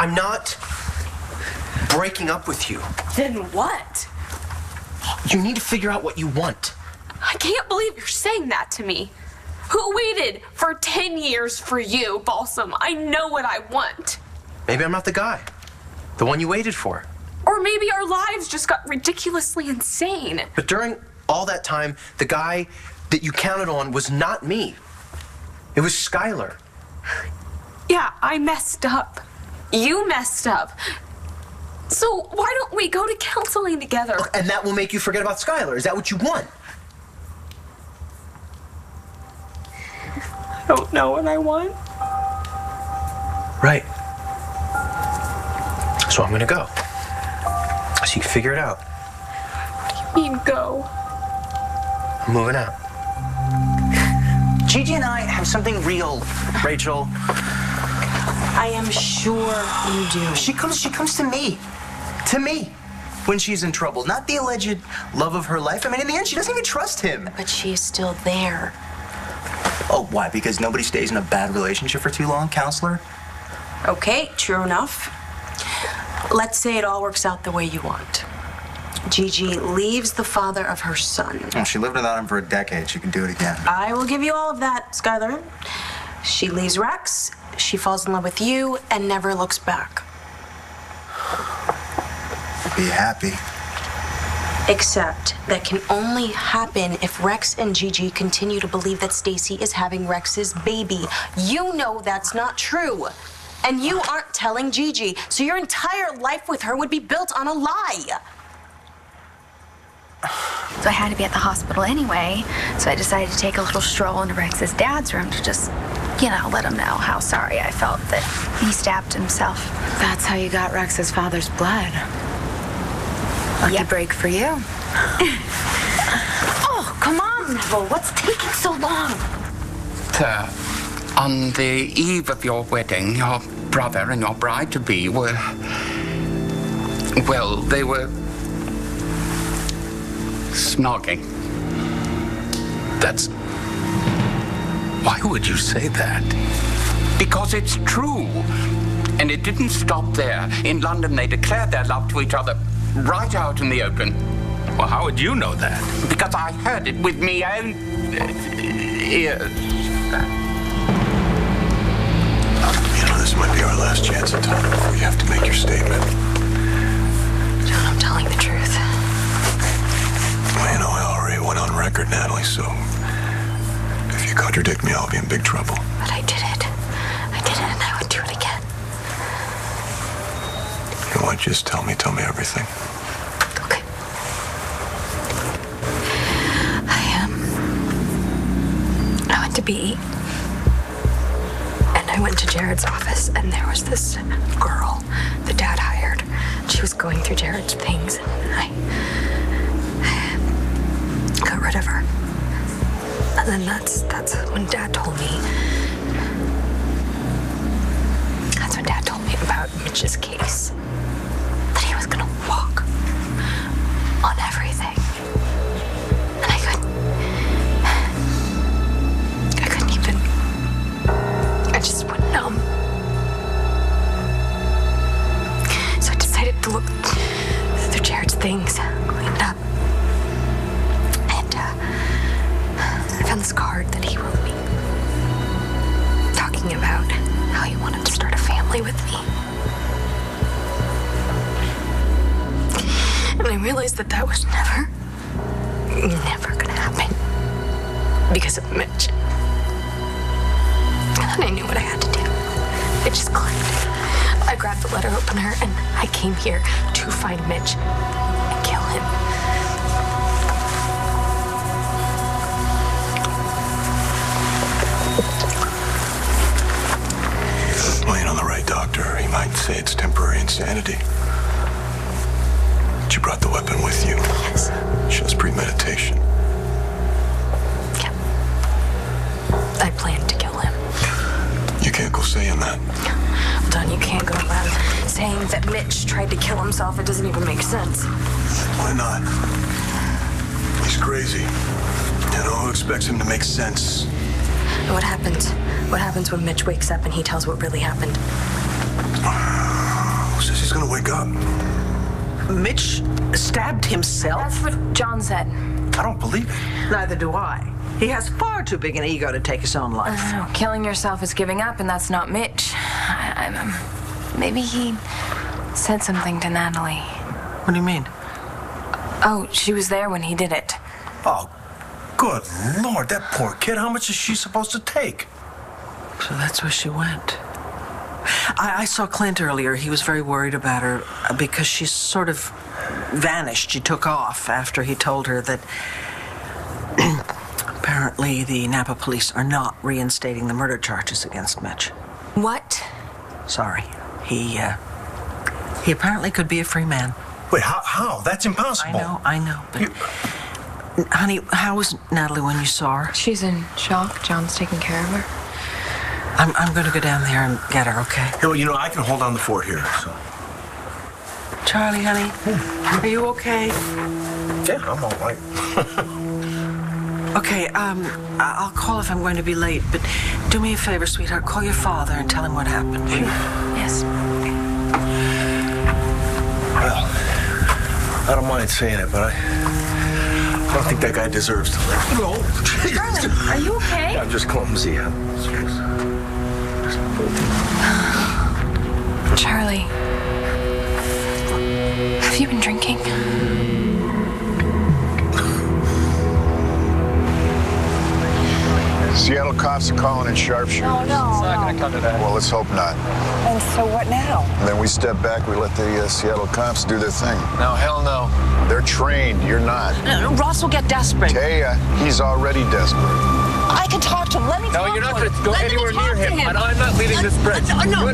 I'm not breaking up with you. Then what? You need to figure out what you want. I can't believe you're saying that to me. Who waited for 10 years for you, Balsam? I know what I want. Maybe I'm not the guy. The one you waited for. Or maybe our lives just got ridiculously insane. But during all that time, the guy that you counted on was not me. It was Skylar. Yeah, I messed up. You messed up. So why don't we go to counseling together? And that will make you forget about Skylar. Is that what you want? I don't know what I want. Right. So I'm gonna go. So you can figure it out. What do you mean, go? I'm moving out. Gigi and I have something real, Rachel. I am sure you do. She comes to me. To me. When she's in trouble. Not the alleged love of her life. I mean, in the end, she doesn't even trust him. But she's still there. Oh, why? Because nobody stays in a bad relationship for too long, counselor? Okay, true enough. Let's say it all works out the way you want. Gigi leaves the father of her son. Well, she lived without him for a decade. She can do it again. I will give you all of that, Skylar. She leaves Rex, she falls in love with you, and never looks back. Be happy. Except that can only happen if Rex and Gigi continue to believe that Stacy is having Rex's baby. You know that's not true. And you aren't telling Gigi, so your entire life with her would be built on a lie. So I had to be at the hospital anyway, so I decided to take a little stroll into Rex's dad's room to just, let him know how sorry I felt that he stabbed himself. That's how you got Rex's father's blood. Lucky break for you. Oh, come on, Neville. What's taking so long? Sir, on the eve of your wedding, your brother and your bride-to-be were... Well, they were... snogging. That's... Why would you say that? Because it's true. And it didn't stop there. In London, they declared their love to each other right out in the open. Well, how would you know that? Because I heard it with me own ears. This might be our last chance at time before you have to make your statement. John, I'm telling the truth. Well, I already went on record, Natalie, so if you contradict me, I'll be in big trouble. But I did it. And I would do it again. You know what? Just tell me everything. Okay. I went to BE. And I went to Jared's office, and there was this girl the dad hired. She was going through Jared's things, and I got rid of her. And then that's when Dad told me. That's when Dad told me about Mitch's case. That he was gonna walk on everything. And I couldn't even. I just went numb. So I decided to look through Jared's things, clean it up. I found this card that he wrote me, talking about how he wanted to start a family with me. And I realized that was never gonna happen because of Mitch. And I knew what I had to do. It just clicked. I grabbed the letter opener and I came here to find Mitch and kill him. Well, you know, the right doctor, he might say it's temporary insanity. But you brought the weapon with you. Yes. Shows premeditation. Yeah. I planned to kill him. You can't go saying that. Well, Don, you can't go around saying that Mitch tried to kill himself. It doesn't even make sense. Why not? He's crazy. You know, who expects him to make sense? And what happens? What happens when Mitch wakes up and he tells what really happened? she's gonna wake up. Mitch stabbed himself? That's what John said. I don't believe it. Neither do I. He has far too big an ego to take his own life. Killing yourself is giving up, and that's not Mitch. Maybe he said something to Natalie. What do you mean? Oh, she was there when he did it. Oh, good Lord, that poor kid. How much is she supposed to take? So that's where she went. I saw Clint earlier. He was very worried about her because she sort of vanished. She took off after he told her that apparently the Napa police are not reinstating the murder charges against Mitch. What? Sorry. He apparently could be a free man. Wait, how? That's impossible. I know. But, honey, how was Natalie when you saw her? She's in shock. John's taking care of her. I'm going to go down there and get her, okay? Hey, well, I can hold down the fort here, so. Charlie, honey, are you okay? Yeah, I'm all right. Okay, I'll call if I'm going to be late, but do me a favor, sweetheart. Call your father and tell him what happened. Sure. Yes. Well, I don't mind saying it, but I don't think that guy deserves to live. No. Charlie, are you okay? I'm just clumsy. Charlie, have you been drinking? Seattle cops are calling in sharpshooters. No. It's not going to come to that. Well, let's hope not. And so what now? And then we step back, we let the Seattle cops do their thing. No, hell no. They're trained, you're not. Ross will get desperate. Taya, he's already desperate. I can talk to him. Let me talk to him. No, you're not going to go anywhere near him. And I'm not leaving this bridge. No,